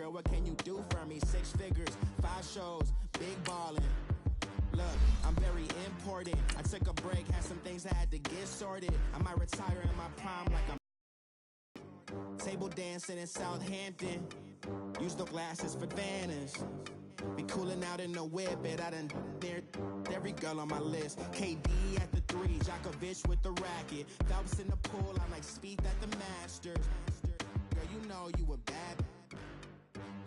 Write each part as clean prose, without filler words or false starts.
girl, what can you do for me? 6 figures, 5 shows, big ballin'. Look, I'm very important. I took a break, had some things I had to get sorted. I might retire in my prime like I'm table dancing in Southampton. Use the glasses for Vanish. Be cooling out in the whip, but I done dared every girl on my list. KD at the 3, Djokovic with the racket. Phelps in the pool, I'm like Speed at the Masters. Girl, you know you a bad.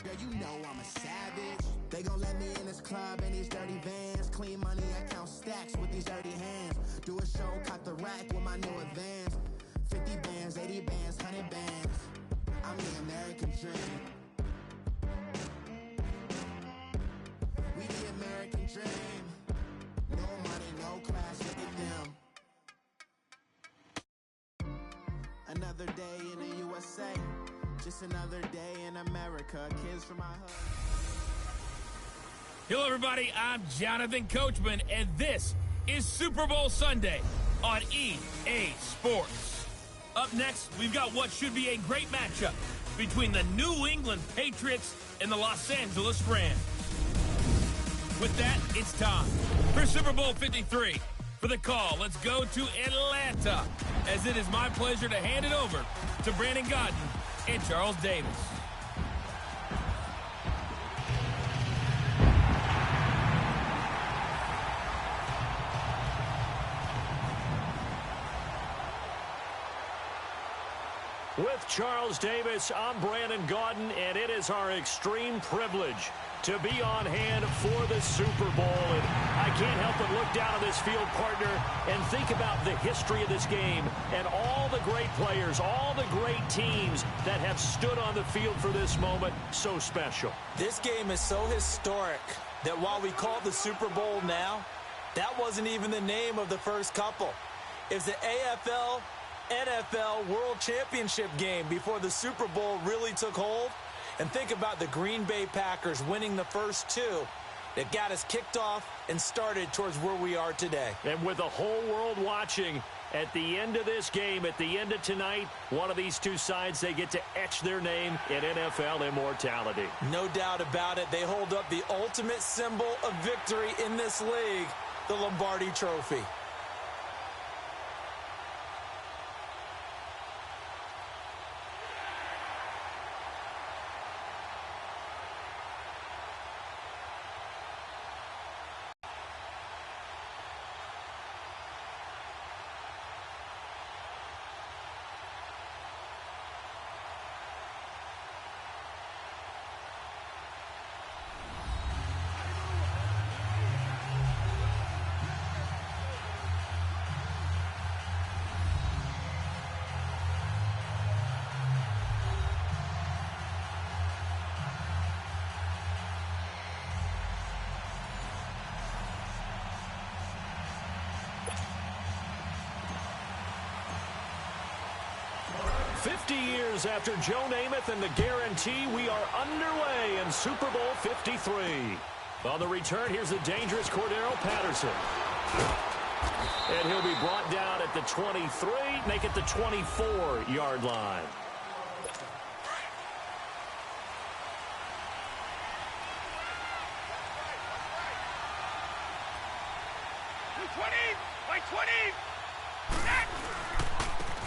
Girl, you know I'm a savage. They gon' let me in this club in these dirty vans. Clean money, I count stacks with these dirty hands. Do a show, cut the rack with my new advance. 50 bands, 80 bands, 100 bands. I'm the American dream. We the American dream. No money, no class, look at them. Another day in the USA. Just another day in America. Kids from my hood. Hello, everybody. I'm Jonathan Coachman, and this is Super Bowl Sunday on EA Sports. Up next, we've got what should be a great matchup between the New England Patriots and the Los Angeles Rams. With that, it's time for Super Bowl 53. For the call, let's go to Atlanta, as it is my pleasure to hand it over to Brandon Godden and Charles Davis. With Charles Davis, I'm Brandon Gaudin, and it is our extreme privilege to be on hand for the Super Bowl. And I can't help but look down at this field, partner, and think about the history of this game and all the great players, all the great teams that have stood on the field for this moment. So special. This game is so historic that while we call it the Super Bowl now, that wasn't even the name of the first couple. It's the AFL NFL World Championship game before the Super Bowl really took hold. And think about the Green Bay Packers winning the first 2 that got us kicked off and started towards where we are today. And with the whole world watching, at the end of this game, at the end of tonight, one of these two sides, they get to etch their name in NFL immortality. No doubt about it. They hold up the ultimate symbol of victory in this league, the Lombardi Trophy. Years after Joe Namath and the guarantee, we are underway in Super Bowl 53. On the return, here's the dangerous Cordero Patterson. And he'll be brought down at the 23, make it the 24-yard line.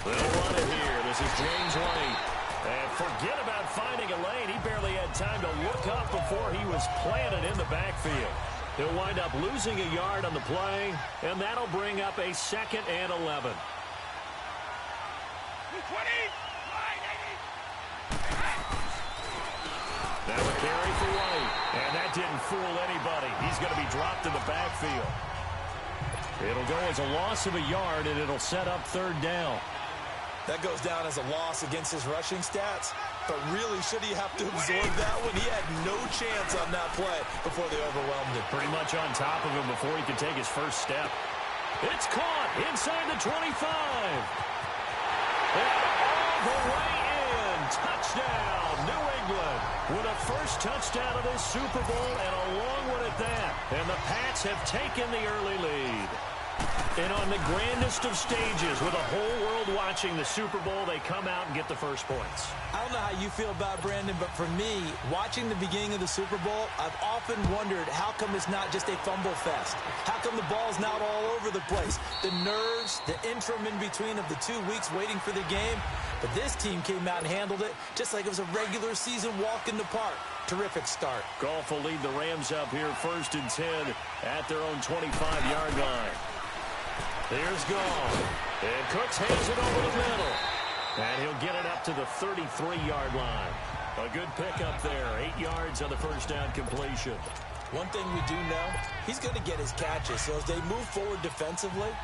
They'll run it here. This is James White. And forget about finding a lane. He barely had time to look up before he was planted in the backfield. He'll wind up losing a yard on the play, and that'll bring up a 2nd and 11. Now a carry for White, and that didn't fool anybody. He's going to be dropped in the backfield. It'll go as a loss of a yard, and it'll set up 3rd down. That goes down as a loss against his rushing stats, but really should he have to absorb that one? He had no chance on that play before they overwhelmed him. Pretty much on top of him before he could take his first step. It's caught inside the 25. And all the way in. Touchdown, New England, with a first touchdown of this Super Bowl and a long one at that. And the Pats have taken the early lead. And on the grandest of stages, with the whole world watching the Super Bowl, they come out and get the first points. I don't know how you feel about Brandon, but for me, watching the beginning of the Super Bowl, I've often wondered how come it's not just a fumble fest? How come the ball's not all over the place? The nerves, the interim in between of the 2 weeks waiting for the game. But this team came out and handled it just like it was a regular season walk in the park. Terrific start. Goff will lead the Rams up here 1st and 10 at their own 25-yard line. Here's Goff. And Cooks hands it over the middle. And he'll get it up to the 33-yard line. A good pickup there. 8 yards on the first down completion. One thing we do know, he's going to get his catches. So as they move forward defensively,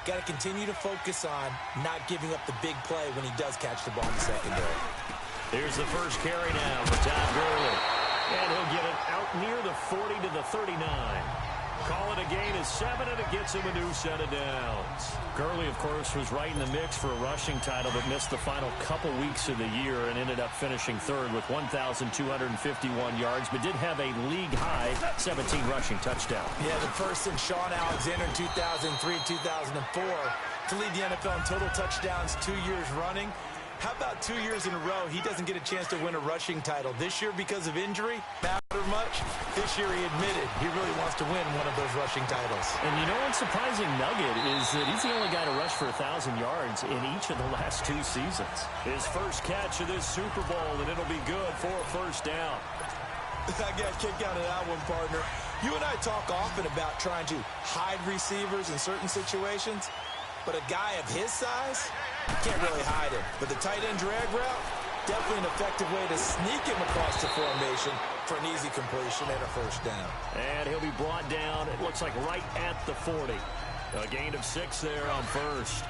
got to continue to focus on not giving up the big play when he does catch the ball in the secondary. Here's the first carry now for Todd Gurley. And he'll get it out near the 40 to the 39. Call it a gain of 7, and it gets him a new set of downs. Gurley, of course, was right in the mix for a rushing title, but missed the final couple weeks of the year and ended up finishing 3rd with 1,251 yards, but did have a league-high 17 rushing touchdowns. Yeah, the first since Sean Alexander in 2003-2004 to lead the NFL in total touchdowns 2 years running. How about 2 years in a row he doesn't get a chance to win a rushing title? This year, because of injury, matter much. This year he admitted he really wants to win one of those rushing titles. And you know what's surprising nugget is that he's the only guy to rush for 1,000 yards in each of the last 2 seasons. His first catch of this Super Bowl, and it'll be good for a first down. I got a kick out of that one, partner. You and I talk often about trying to hide receivers in certain situations, but a guy of his size can't really hide him. But the tight end drag route, definitely an effective way to sneak him across the formation for an easy completion and a first down. And he'll be brought down, it looks like right at the 40. A gain of 6 there on first.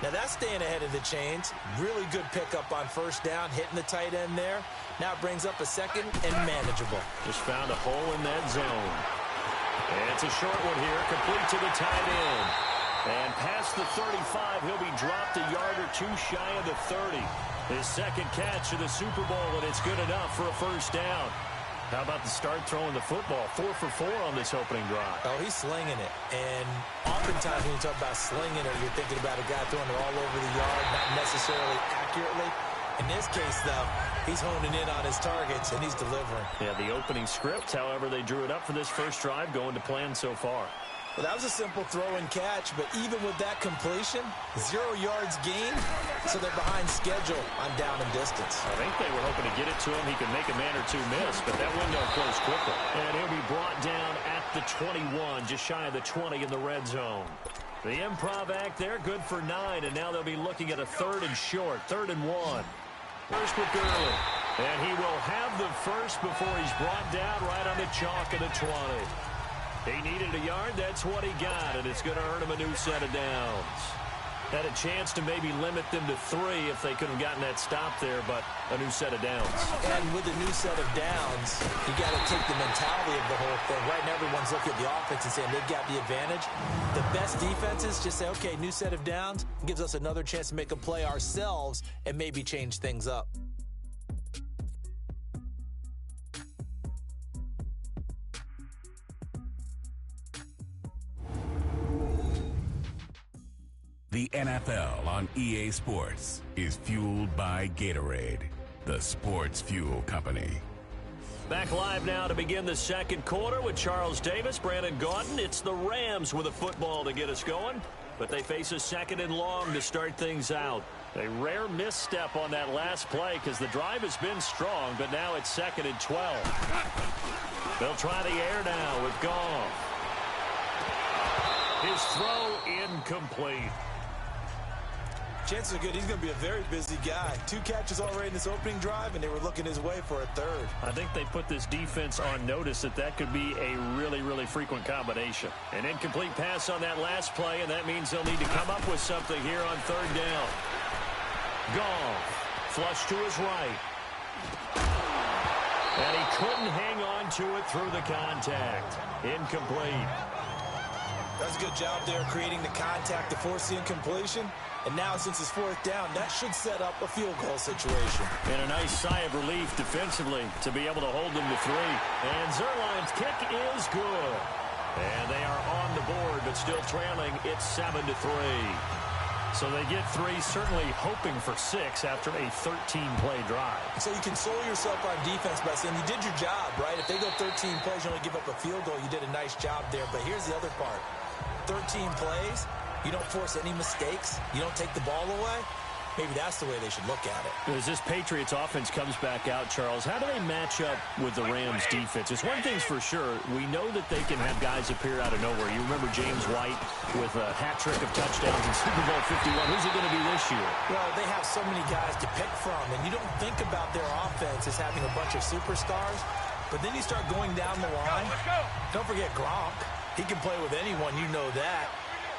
Now that's staying ahead of the chains. Really good pickup on first down, hitting the tight end there. Now it brings up a second and manageable. Just found a hole in that zone. And it's a short one here, complete to the tight end. And past the 35, he'll be dropped a yard or 2 shy of the 30. His second catch of the Super Bowl, and it's good enough for a first down. How about the start throwing the football? 4 for 4 on this opening drive. Oh, he's slinging it. And oftentimes when you talk about slinging it, you're thinking about a guy throwing it all over the yard, not necessarily accurately. In this case, though, he's honing in on his targets, and he's delivering. Yeah, the opening script, however, they drew it up for this first drive, going to plan so far. Well, that was a simple throw and catch, but even with that completion, 0 yards gained, so they're behind schedule on down and distance. I think they were hoping to get it to him. He could make a man or 2 miss, but that window closed quickly. And he'll be brought down at the 21, just shy of the 20 in the red zone. The improv act there, good for 9, and now they'll be looking at a 3rd and short, 3rd and 1. First with Gurley. And he will have the first before he's brought down right on the chalk of the 20. He needed a yard, that's what he got, and it's going to earn him a new set of downs. Had a chance to maybe limit them to 3 if they could have gotten that stop there, but a new set of downs. And with a new set of downs, you got to take the mentality of the whole thing. Right now, everyone's looking at the offense and saying they've got the advantage. The best defenses just say, okay, new set of downs, gives us another chance to make a play ourselves and maybe change things up. The NFL on EA Sports is fueled by Gatorade, the sports fuel company. Back live now to begin the second quarter with Charles Davis, Brandon Gaudin. It's the Rams with a football to get us going, but they face a 2nd and long to start things out. A rare misstep on that last play because the drive has been strong, but now it's 2nd and 12. They'll try the air now with Goff. His throw incomplete. Chances are good he's going to be a very busy guy. 2 catches already in this opening drive, and they were looking his way for a 3rd. I think they put this defense on notice that could be a really, really frequent combination. An incomplete pass on that last play, and that means they'll need to come up with something here on 3rd down. Goff, flush to his right. And he couldn't hang on to it through the contact. Incomplete. That's a good job there creating the contact to force the incompletion. And now, since it's 4th down, that should set up a field goal situation. And a nice sigh of relief defensively to be able to hold them to 3. And Zuerlein's kick is good. And they are on the board, but still trailing. It's 7-3. So they get 3, certainly hoping for 6 after a 13-play drive. So you console yourself on defense by saying you did your job, right? If they go 13 plays, you only give up a field goal, you did a nice job there. But here's the other part. 13 plays, you don't force any mistakes, you don't take the ball away. Maybe that's the way they should look at it. As this Patriots offense comes back out, Charles, how do they match up with the Rams defense? It's one thing's for sure. We know that they can have guys appear out of nowhere. You remember James White with a hat trick of touchdowns in Super Bowl 51. Who's it going to be this year? Well, they have so many guys to pick from, and you don't think about their offense as having a bunch of superstars, but then you start going down the line. Don't forget Gronk. He can play with anyone, you know that.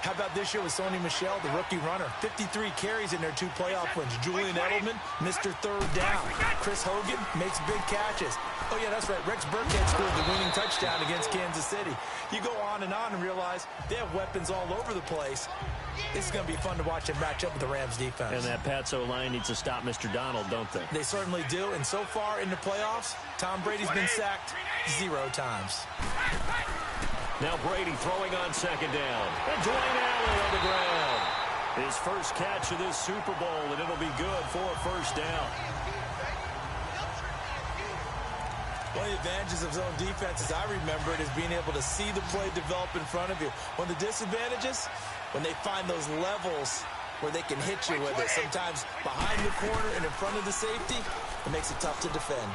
How about this year with Sony Michel, the rookie runner? 53 carries in their 2 playoff wins. Julian Edelman, Mr. Third Down. Chris Hogan makes big catches. Oh, yeah, that's right. Rex Burkhead scored the winning touchdown against Kansas City. You go on and realize they have weapons all over the place. This is going to be fun to watch them match up with the Rams defense. And that Pats O-line needs to stop Mr. Donald, don't they? They certainly do. And so far in the playoffs, Tom Brady's been sacked 0 times. Now Brady throwing on 2nd down. And Dwayne Allen on the ground. His first catch of this Super Bowl, and it'll be good for a 1st down. One of the advantages of zone defense, as I remember it, is being able to see the play develop in front of you. One of the disadvantages, when they find those levels where they can hit you with it. Sometimes behind the corner and in front of the safety, it makes it tough to defend.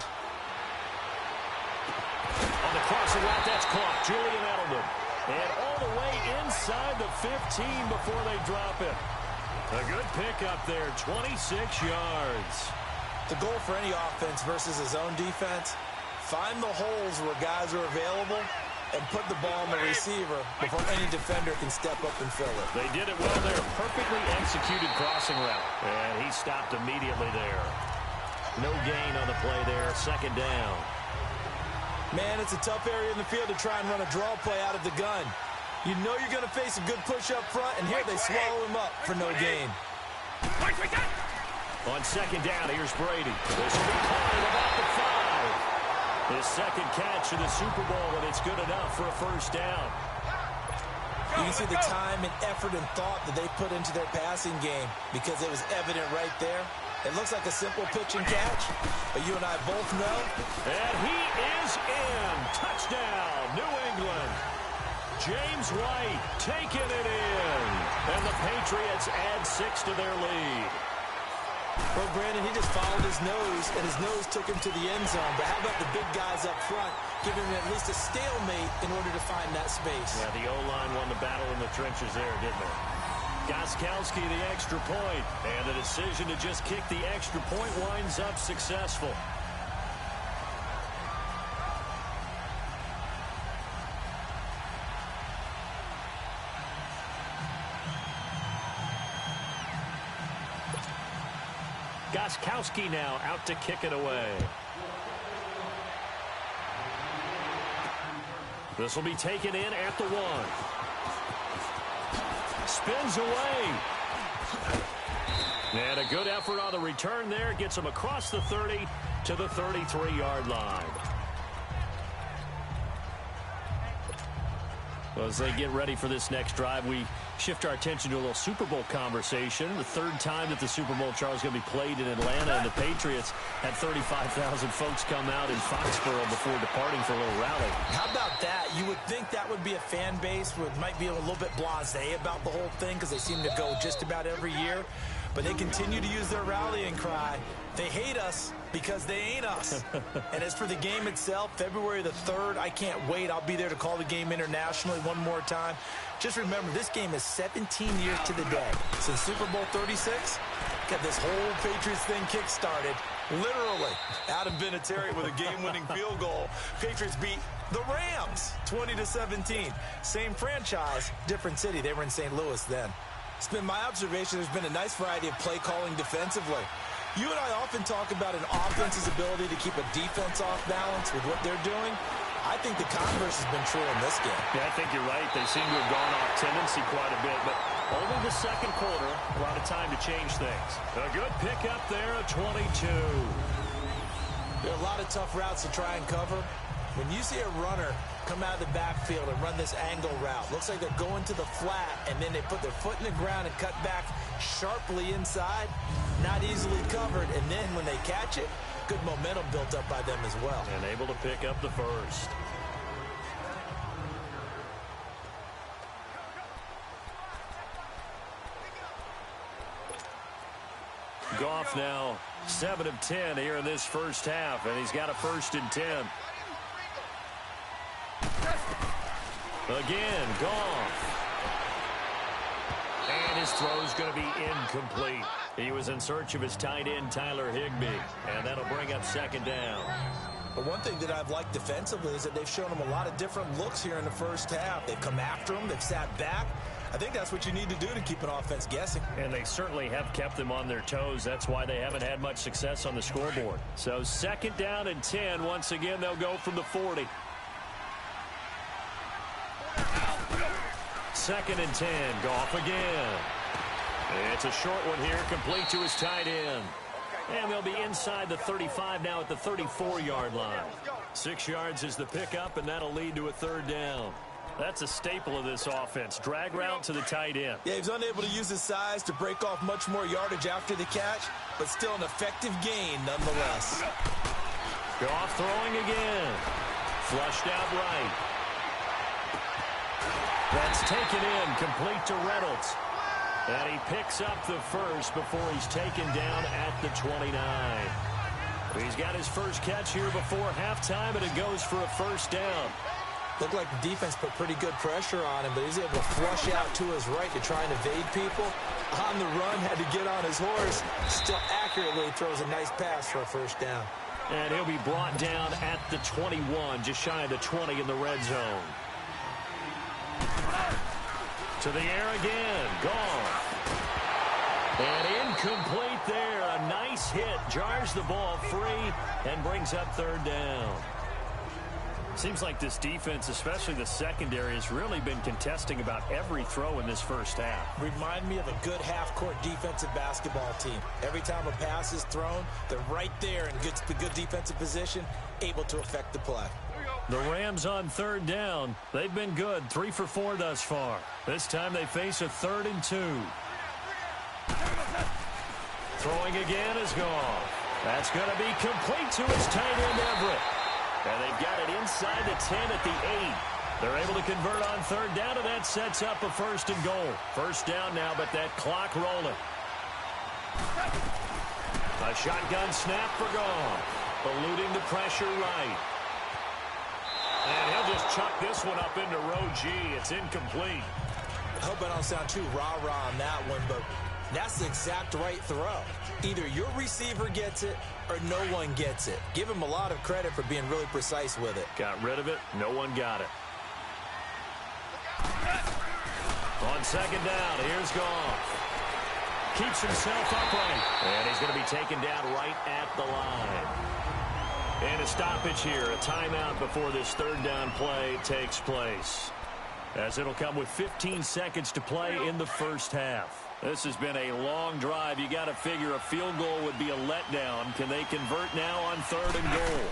On the crossing route, that's caught. Julian Edelman. And all the way inside the 15 before they drop it. A good pickup there, 26 yards. The goal for any offense versus a zone defense, find the holes where guys are available and put the ball on the receiver before any defender can step up and fill it. They did it well there. Perfectly executed crossing route. And he stopped immediately there. No gain on the play there. 2nd down. Man, it's a tough area in the field to try and run a draw play out of the gun. You know you're going to face a good push up front, and here they swallow him up for no gain. On 2nd down, here's Brady. This will be caught at about the 5. His 2nd catch of the Super Bowl, and it's good enough for a 1st down. You can see the time and effort and thought that they put into their passing game because it was evident right there. It looks like a simple pitch and catch, but you and I both know. And he is in. Touchdown, New England. James White taking it in. And the Patriots add 6 to their lead. Well, Brandon, he just followed his nose, and his nose took him to the end zone. But how about the big guys up front, giving him at least a stalemate in order to find that space? Yeah, the O-line won the battle in the trenches there, didn't they? Gostkowski, the extra point, and the decision to just kick the extra point winds up successful. Gostkowski now out to kick it away. This will be taken in at the 1. Spins away. And a good effort on the return there. Gets him across the 30 to the 33-yard line. Well, as they get ready for this next drive, we shift our attention to a little Super Bowl conversation. The 3rd time that the Super Bowl, Charles, is going to be played in Atlanta, and the Patriots had 35,000 folks come out in Foxborough before departing for a little rally. How about that? You would think that would be a fan base who might be a little bit blasé about the whole thing because they seem to go just about every year. But they continue to use their rallying cry. They hate us because they ain't us. And as for the game itself, February the 3rd, I can't wait. I'll be there to call the game internationally one more time. Just remember, this game is 17 years to the day. Since Super Bowl 36, got this whole Patriots thing kick-started. Literally, Adam Vinatieri with a game-winning field goal. Patriots beat the Rams 20-17. Same franchise, different city. They were in St. Louis then. It's been my observation there's been a nice variety of play calling defensively. You and I often talk about an offense's ability to keep a defense off balance with what they're doing. I think the converse has been true in this game. Yeah, I think you're right. They seem to have gone off tendency quite a bit, but only the 2nd quarter, a lot of time to change things. A good pickup there, a 22. There are a lot of tough routes to try and cover. When you see a runner come out of the backfield and run this angle route, looks like they're going to the flat, and then they put their foot in the ground and cut back sharply inside, not easily covered, and then when they catch it, good momentum built up by them as well. And able to pick up the first. Goff now 7 of 10 here in this first half, and he's got a 1st and 10. Again, Goff. And his throw's going to be incomplete. He was in search of his tight end, Tyler Higbee, and that'll bring up 2nd down. But one thing that I've liked defensively is that they've shown him a lot of different looks here in the first half. They've come after him. They've sat back. I think that's what you need to do to keep an offense guessing. And they certainly have kept them on their toes. That's why they haven't had much success on the scoreboard. So 2nd down and 10. Once again, they'll go from the 40. 2nd and 10. Goff again. It's a short one here, complete to his tight end. And they'll be inside the 35 now at the 34-yard line. 6 yards is the pickup, and that'll lead to a 3rd down. That's a staple of this offense. Drag route to the tight end. Yeah, he's unable to use his size to break off much more yardage after the catch, but still an effective gain nonetheless. Goff throwing again. Flushed out right. That's taken in, complete to Reynolds. And he picks up the first before he's taken down at the 29. He's got his first catch here before halftime, and it goes for a 1st down. Looked like the defense put pretty good pressure on him, but he's able to flush out to his right to try and evade people. On the run, had to get on his horse. Still accurately throws a nice pass for a 1st down. And he'll be brought down at the 21, just shy of the 20 in the red zone. To the air again. Gone. And incomplete there. A nice hit. Jars the ball free and brings up 3rd down. Seems like this defense, especially the secondary, has really been contesting about every throw in this first half. Remind me of a good half-court defensive basketball team. Every time a pass is thrown, they're right there and gets the good defensive position, able to affect the play. The Rams on 3rd down. They've been good, 3 for 4 thus far. This time they face a 3rd and 2. Throwing again is gone. That's going to be complete to his tight end, Everett. And they've got it inside the 10 at the 8. They're able to convert on 3rd down, and that sets up a 1st and goal. 1st down now, but that clock rolling. A shotgun snap for Goff. Eluding the pressure right. And he'll just chuck this one up into row G. It's incomplete. I hope I don't sound too rah-rah on that one, but that's the exact right throw. Either your receiver gets it or no one gets it. Give him a lot of credit for being really precise with it. Got rid of it. No one got it. On 2nd down, here's Goff. Keeps himself upright. And he's going to be taken down right at the line. And a stoppage here, a timeout before this 3rd down play takes place. As it'll come with 15 seconds to play in the first half. This has been a long drive. You got to figure a field goal would be a letdown. Can they convert now on 3rd and goal?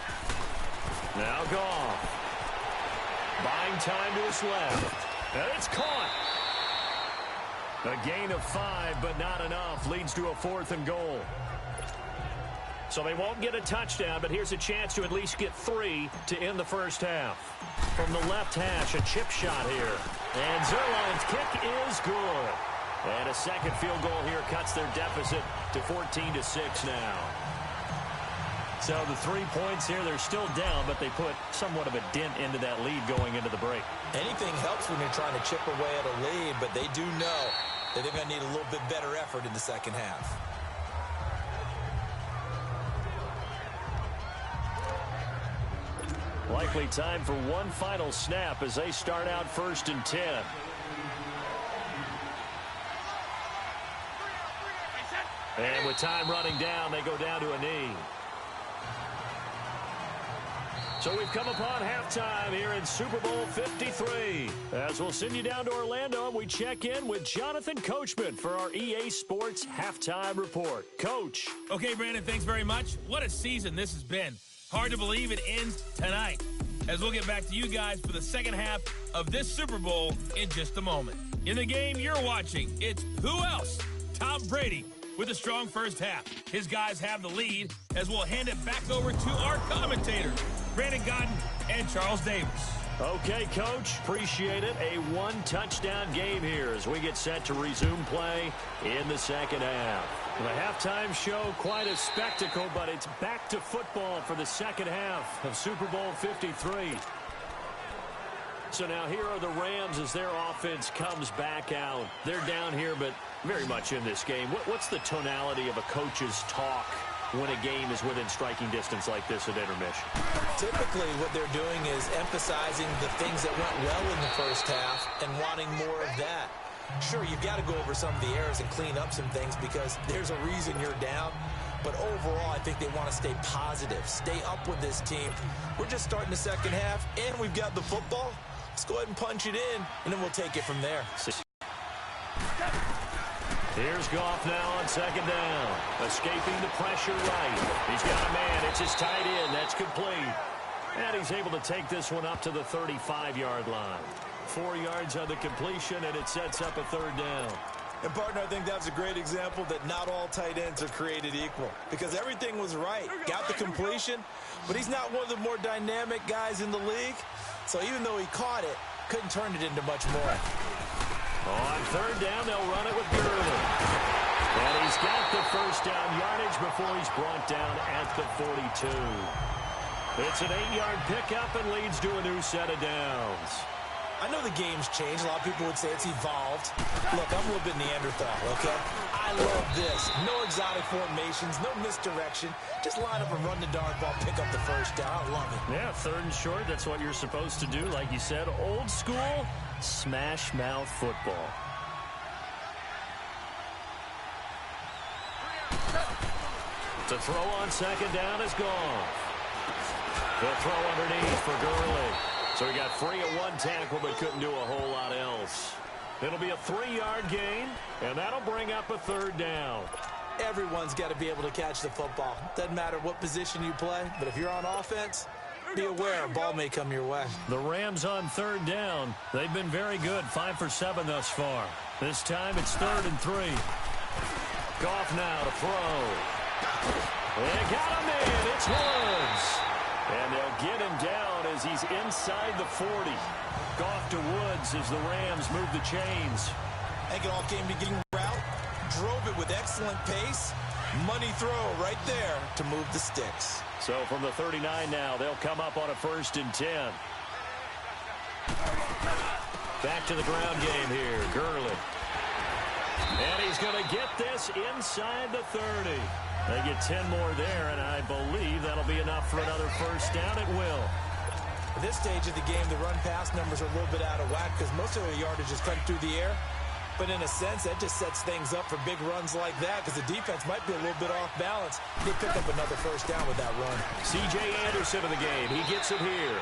Now Goff. Buying time to his left. And it's caught. A gain of 5, but not enough. Leads to a 4th and goal. So they won't get a touchdown, but here's a chance to at least get 3 to end the first half. From the left hash, a chip shot here. And Zerline's kick is good. And a second field goal here cuts their deficit to 14-6 now. So the 3 points here, they're still down, but they put somewhat of a dent into that lead going into the break. Anything helps when you're trying to chip away at a lead, but they do know that they're going to need a little bit better effort in the second half. Likely time for one final snap as they start out 1st and 10. And with time running down, they go down to a knee. So we've come upon halftime here in Super Bowl 53. As we'll send you down to Orlando, we check in with Jonathan Coachman for our EA Sports Halftime Report. Coach. Okay, Brandon, thanks very much. What a season this has been. Hard to believe it ends tonight. as we'll get back to you guys for the second half of this Super Bowl in just a moment. In the game you're watching, it's who else? Tom Brady with a strong first half. His guys have the lead as we'll hand it back over to our commentators, Brandon Godden and Charles Davis. Okay, Coach, appreciate it. A one-touchdown game here as we get set to resume play in the second half. The halftime show, quite a spectacle, but it's back to football for the second half of Super Bowl 53. So now here are the Rams as their offense comes back out. They're down here, but very much in this game. What's the tonality of a coach's talk when a game is within striking distance like this at intermission? Typically, what they're doing is emphasizing the things that went well in the first half and wanting more of that. Sure, you've got to go over some of the errors and clean up some things because there's a reason you're down. But overall, I think they want to stay positive, stay up with this team. We're just starting the second half, and we've got the football. Let's go ahead and punch it in, and then we'll take it from there. Here's Goff now on second down. Escaping the pressure right. He's got a man. It's his tight end. That's complete. And he's able to take this one up to the 35-yard line. 4 yards on the completion, and it sets up a third down. And, partner, I think that's a great example that not all tight ends are created equal because everything was right. Got the completion, but he's not one of the more dynamic guys in the league. So even though he caught it, couldn't turn it into much more. On third down, they'll run it with Gurley. And he's got the first down yardage before he's brought down at the 42. It's an 8-yard pickup and leads to a new set of downs. I know the game's changed. A lot of people would say it's evolved. Look, I'm a little bit Neanderthal, okay? I love this. No exotic formations, no misdirection. Just line up and run the darn ball, pick up the first down. I love it. Yeah, third and short, that's what you're supposed to do. Like you said, old school, smash mouth football. To throw on second down is gone. The throw underneath for Gurley. So he got free at one tackle, but couldn't do a whole lot else. It'll be a 3-yard gain, and that'll bring up a third down. Everyone's got to be able to catch the football. Doesn't matter what position you play, but if you're on offense, be aware a ball may come your way. The Rams on third down. They've been very good, 5 for 7 thus far. This time it's 3rd and 3. Goff now to throw. They got him in. It's Woods. And they'll get him down as he's inside the 40. Goff to Woods as the Rams move the chains. I think it all came to getting route. Drove it with excellent pace. Money throw right there to move the sticks. So from the 39 now, they'll come up on a 1st and 10. Back to the ground game here. Gurley. And he's going to get this inside the 30. They get 10 more there, and I believe that'll be enough for another first down. It will. At this stage of the game, the run-pass numbers are a little bit out of whack because most of their yardage is cut through the air. But in a sense, that just sets things up for big runs like that because the defense might be a little bit off balance. They pick up another first down with that run. C.J. Anderson in the game. He gets it here.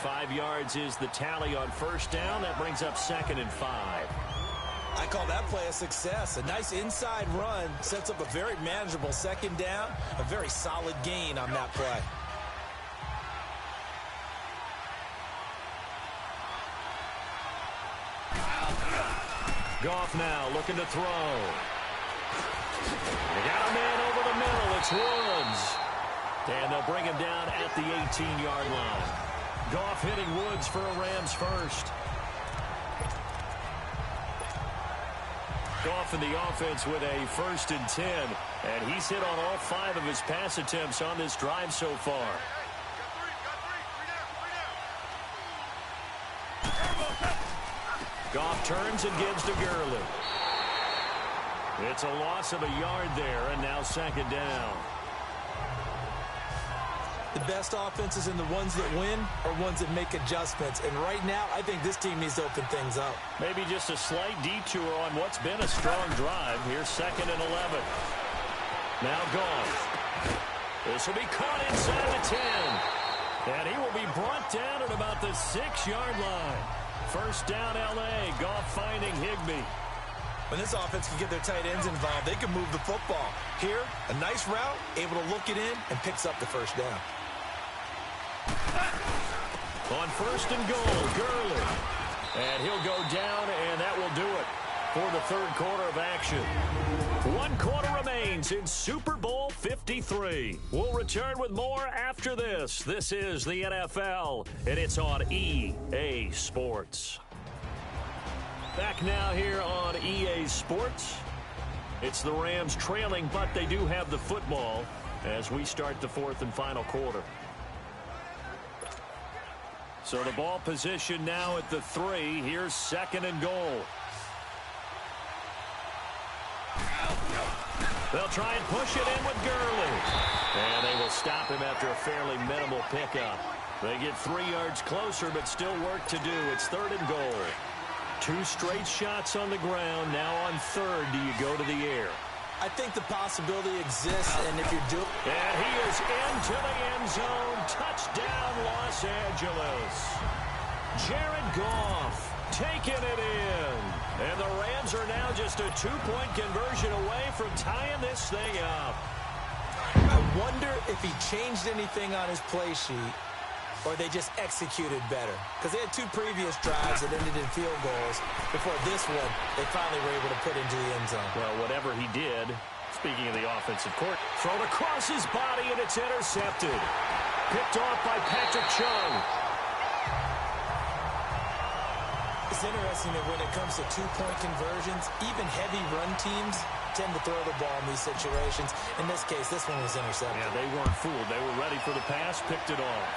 5 yards is the tally on first down. That brings up 2nd and 5. I call that play a success. A nice inside run sets up a very manageable second down. A very solid gain on that play. Goff now looking to throw. They got a man over the middle. It's Woods. And they'll bring him down at the 18-yard line. Goff hitting Woods for a Rams first. Goff in the offense with a 1st and 10. And he's hit on all 5 of his pass attempts on this drive so far. Goff turns and gives to Gurley. It's a loss of a yard there, and now 2nd down. The best offenses and the ones that win are ones that make adjustments. And right now, I think this team needs to open things up. Maybe just a slight detour on what's been a strong drive. Here's 2nd and 11. Now Goff. This will be caught inside the 10. And he will be brought down at about the 6-yard line. First down, L.A. Goff finding Higbee. When this offense can get their tight ends involved, they can move the football. Here, a nice route, able to look it in, and picks up the first down. On first and goal, Gurley. And he'll go down, and that will do it for the third quarter of action. 1 quarter remains in Super Bowl 53. We'll return with more after this. This is the NFL, and it's on EA Sports. Back now here on EA Sports. It's the Rams trailing, but they do have the football as we start the fourth and final quarter. So the ball position now at the 3. Here's second and goal. They'll try and push it in with Gurley. And they will stop him after a fairly minimal pickup. They get 3 yards closer, but still work to do. It's third and goal. 2 straight shots on the ground. Now on third, do you go to the air? I think the possibility exists, and if you're doing... And he is into the end zone. Touchdown, Los Angeles. Jared Goff taking it in. And the Rams are now just a 2-point conversion away from tying this thing up. I wonder if he changed anything on his play sheet, or they just executed better. Because they had 2 previous drives that ended in field goals. Before this one, they finally were able to put into the end zone. Well, whatever he did, speaking of the offensive court, thrown across his body, and it's intercepted. Picked off by Patrick Chung. It's interesting that when it comes to 2-point conversions, even heavy run teams tend to throw the ball in these situations. In this case, this one was intercepted. Yeah, they weren't fooled. They were ready for the pass, picked it off.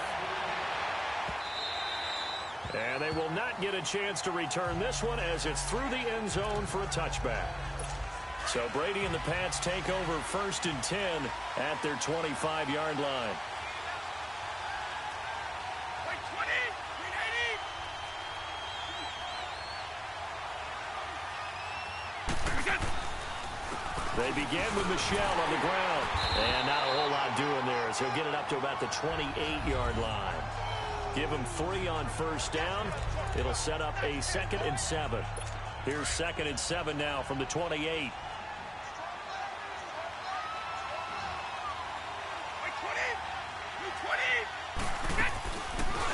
And they will not get a chance to return this one as it's through the end zone for a touchback. So Brady and the Pats take over first and 10 at their 25-yard line. They begin with Michel on the ground. And not a whole lot doing there, so he'll get it up to about the 28-yard line. Give him 3 on first down. It'll set up a 2nd and 7. Here's 2nd and 7 now from the 28.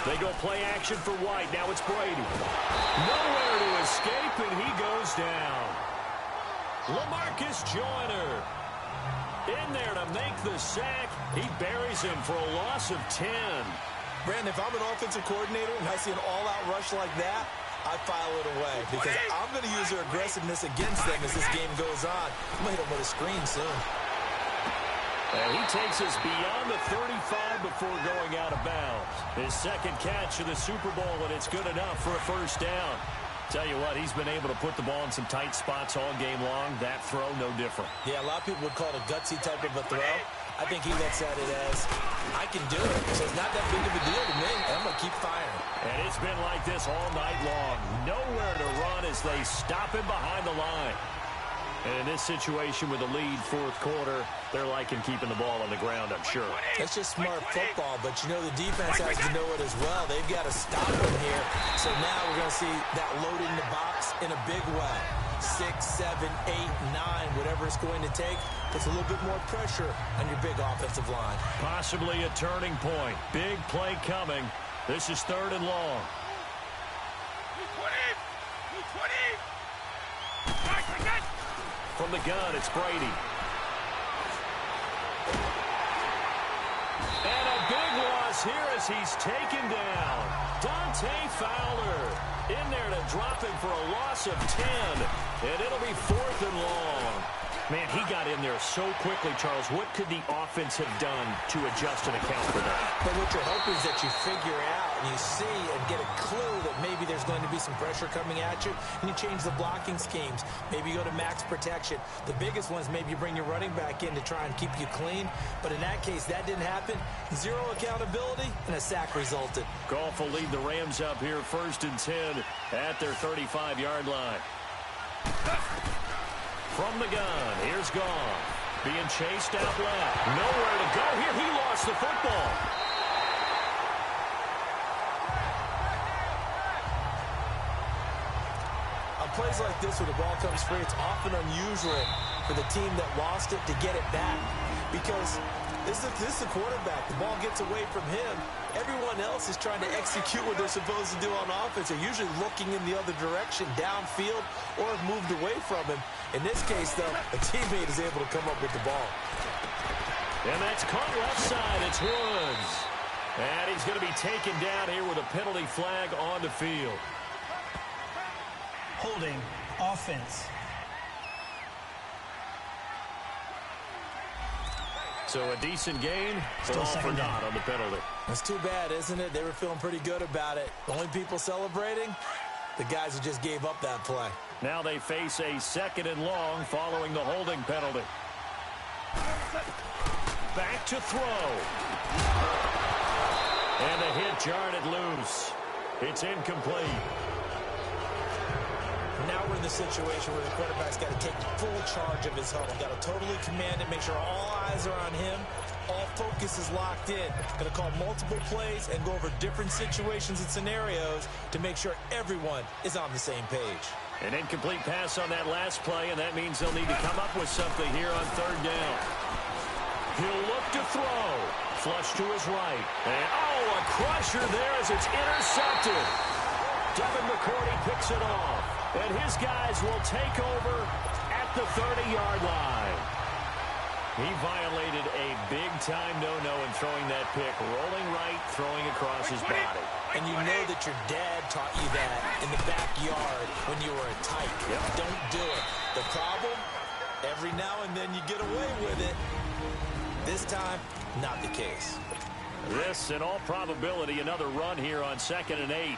They go play action for White. Now it's Brady. Nowhere to escape, and he goes down. LaMarcus Joyner in there to make the sack. He buries him for a loss of 10. Brandon, if I'm an offensive coordinator and I see an all-out rush like that, I file it away because I'm going to use their aggressiveness against them as this game goes on. I'm going to hit them with a screen soon. And he takes us beyond the 35 before going out of bounds. His second catch of the Super Bowl, and it's good enough for a first down. Tell you what, he's been able to put the ball in some tight spots all game long. That throw, no different. Yeah, a lot of people would call it a gutsy type of a throw. I think he looks at it as, I can do it. So it's not that big of a deal to me. I'm going to keep firing. And it's been like this all night long. Nowhere to run as they stop him behind the line. And in this situation with the lead fourth quarter, they're liking keeping the ball on the ground, I'm sure. That's just smart football, but you know the defense has to know it as well. They've got to stop him here. So now we're going to see that loading the box in a big way. 6, 7, 8, 9, whatever it's going to take. Puts a little bit more pressure on your big offensive line. Possibly a turning point. Big play coming. This is 3rd and long. From the gun, it's Brady. And a big loss here as he's taken down. Dante Fowler in there to drop him for a loss of 10. And it'll be 4th and long. Man, he got in there so quickly, Charles. What could the offense have done to adjust and account for that? But what you're hoping is that you figure out and you see and get a clue that maybe there's going to be some pressure coming at you, and you change the blocking schemes. Maybe you go to max protection. The biggest one is maybe you bring your running back in to try and keep you clean. But in that case, that didn't happen. 0 accountability, and a sack resulted. Goff will lead the Rams up here 1st and 10 at their 35-yard line. From the gun, here's Goff. Being chased out left. Nowhere to go here. He lost the football. On plays like this where the ball comes free, it's often unusual for the team that lost it to get it back. Because This is the quarterback. The ball gets away from him. Everyone else is trying to execute what they're supposed to do on offense. They're usually looking in the other direction, downfield, or have moved away from him. In this case, though, a teammate is able to come up with the ball. And that's caught left side. It's Woods. And he's going to be taken down here with a penalty flag on the field. Holding offense. So a decent gain, Still all for second down. naught on the penalty. That's too bad, isn't it? They were feeling pretty good about it. The only people celebrating, the guys who just gave up that play. Now they face a 2nd and long following the holding penalty. Back to throw. And the hit jarred it loose. It's incomplete. Now we're in the situation where the quarterback's got to take full charge of his huddle. Got to totally command it, make sure all eyes are on him. All focus is locked in. Going to call multiple plays and go over different situations and scenarios to make sure everyone is on the same page. An incomplete pass on that last play, and that means they'll need to come up with something here on 3rd down. He'll look to throw. Flush to his right. And, oh, a crusher there as it's intercepted. Devin McCourty picks it off. And his guys will take over at the 30-yard line. He violated a big-time no-no in throwing that pick. Rolling right, throwing across his body. And you know that your dad taught you that in the backyard when you were a tyke. Yep. Don't do it. The problem, every now and then you get away with it. This time, not the case. This, in all probability, another run here on 2nd and 8.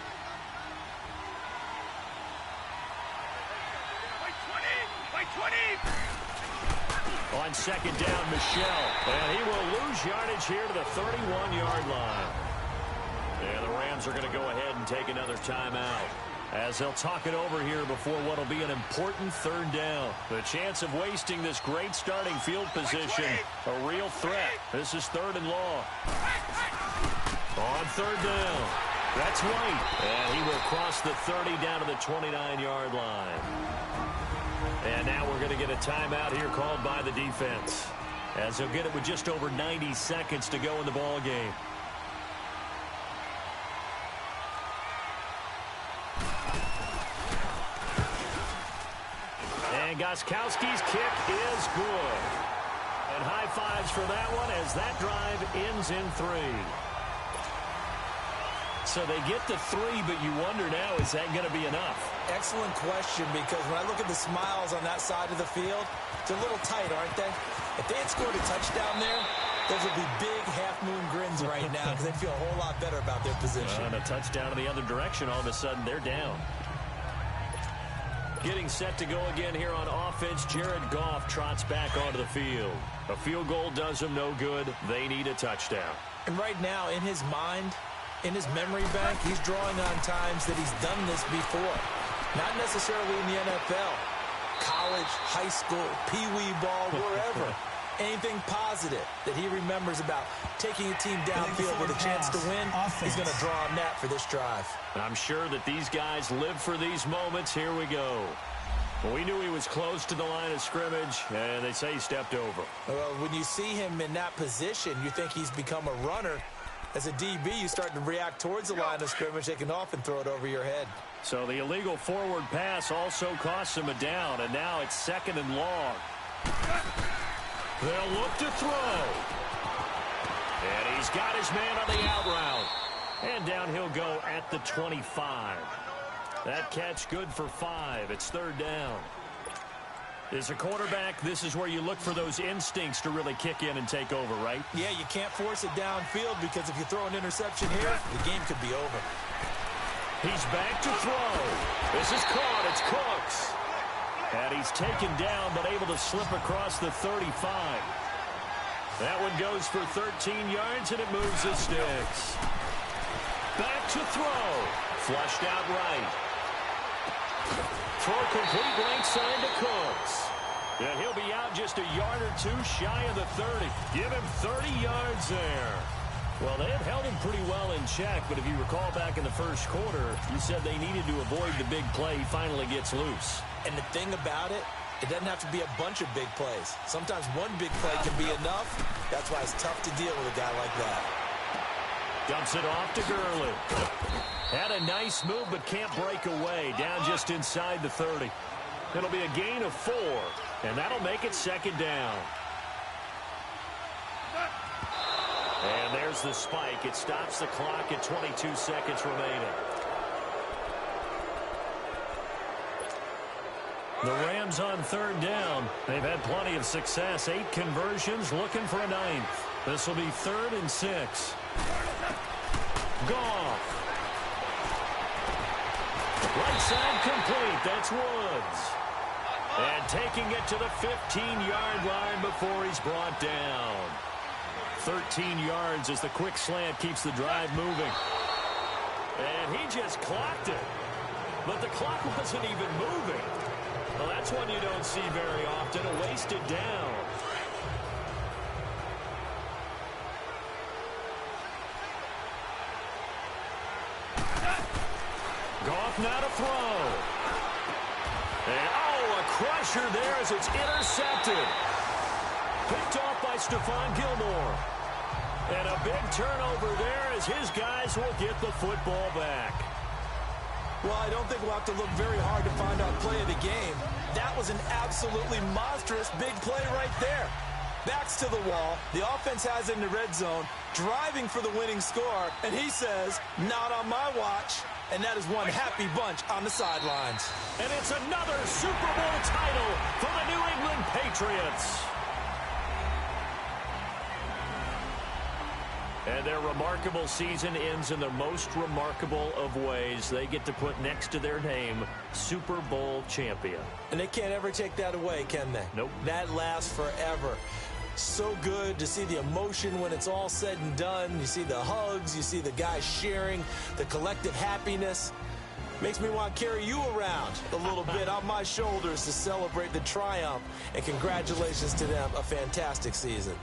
On 2nd down, Michelle. And he will lose yardage here to the 31-yard line. And the Rams are going to go ahead and take another timeout, as they'll talk it over here before what will be an important 3rd down. The chance of wasting this great starting field position, a real threat. This is 3rd and long. On 3rd down, that's White. And he will cross the 30 down to the 29-yard line. And now we're going to get a timeout here called by the defense, as they'll get it with just over 90 seconds to go in the ball game. And Gostkowski's kick is good. And high fives for that one as that drive ends in 3. So they get to 3, but you wonder now, is that going to be enough? Excellent question, because when I look at the smiles on that side of the field, they're a little tight, aren't they? If they had scored a touchdown there, those would be big half-moon grins right now because they feel a whole lot better about their position. And a touchdown in the other direction, all of a sudden they're down. Getting set to go again here on offense, Jared Goff trots back onto the field. A field goal does them no good. They need a touchdown. And right now, in his mind, in his memory bank, he's drawing on times that he's done this before. Not necessarily in the NFL. College, high school, pee-wee ball, wherever. Anything positive that he remembers about taking a team downfield with a chance to win, he's going to draw on that for this drive. I'm sure that these guys live for these moments. Here we go. Well, we knew he was close to the line of scrimmage, and they say he stepped over. Well, when you see him in that position, you think he's become a runner. As a DB, you start to react towards the line of scrimmage. They can often throw it over your head. So the illegal forward pass also costs him a down, and now it's 2nd and long. They'll look to throw. And he's got his man on the out route. And down he'll go at the 25. That catch good for 5. It's 3rd down. As a quarterback, this is where you look for those instincts to really kick in and take over, right? Yeah, you can't force it downfield because if you throw an interception here, the game could be over. He's back to throw. This is caught. It's Cooks. And he's taken down but able to slip across the 35. That one goes for 13 yards and it moves the sticks. Back to throw. Flushed out right. Throw complete right side to Cooks. And he'll be out just a yard or 2 shy of the 30. Give him 30 yards there. Well, they had held him pretty well in check, but if you recall back in the first quarter, you said they needed to avoid the big play. He finally gets loose. And the thing about it It doesn't have to be a bunch of big plays. Sometimes one big play can be enough. That's why it's tough to deal with a guy like that. Dumps it off to Gurley. Had a nice move, but can't break away. Down just inside the 30. It'll be a gain of 4, and that'll make it second down. And there's the spike. It stops the clock at 22 seconds remaining. The Rams on third down. They've had plenty of success. 8 conversions, looking for a 9th. This will be 3rd and 6. Goff. Right side complete. That's Woods. And taking it to the 15-yard line before he's brought down. 13 yards as the quick slant keeps the drive moving. And he just clocked it. But the clock wasn't even moving. Well, that's one you don't see very often, a wasted down. Goff now to throw. And, oh, a crusher there as it's intercepted. Picked off by Stephon Gilmore. And a big turnover there as his guys will get the football back. Well, I don't think we'll have to look very hard to find our play of the game. That was an absolutely monstrous big play right there. Backs to the wall. The offense has it in the red zone, driving for the winning score. And he says, not on my watch. And that is one happy bunch on the sidelines. And it's another Super Bowl title for the New England Patriots. And their remarkable season ends in the most remarkable of ways. They get to put next to their name, Super Bowl champion. And they can't ever take that away, can they? Nope. That lasts forever. So good to see the emotion when it's all said and done. You see the hugs, you see the guys sharing, the collective happiness. Makes me want to carry you around a little bit on my shoulders to celebrate the triumph. And congratulations to them, a fantastic season.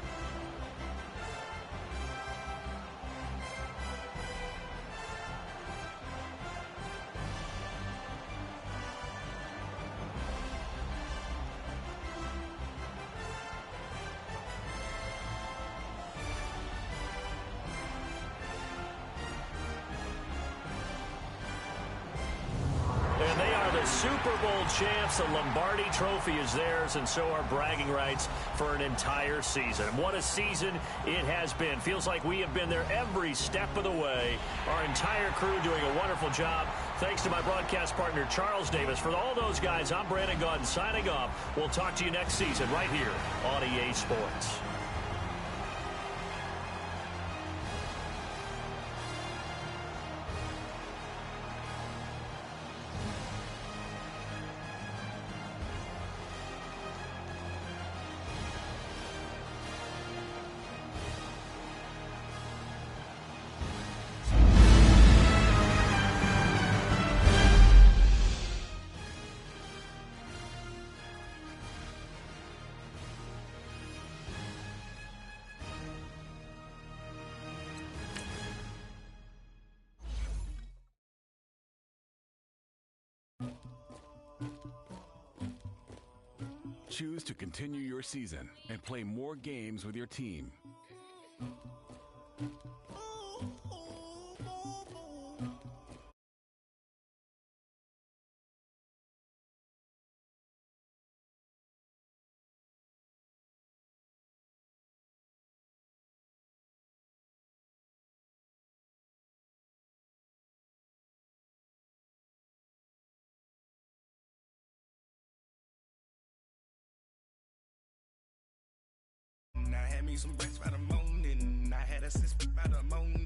Super Bowl champs. The Lombardi Trophy is theirs, and so are bragging rights for an entire season. And what a season it has been. Feels like we have been there every step of the way. Our entire crew doing a wonderful job. Thanks to my broadcast partner, Charles Davis. For all those guys, I'm Brandon Gaudin signing off. We'll talk to you next season right here on EA Sports. Choose to continue your season and play more games with your team. I had me some breakfast by the morning. I had a six by the morning.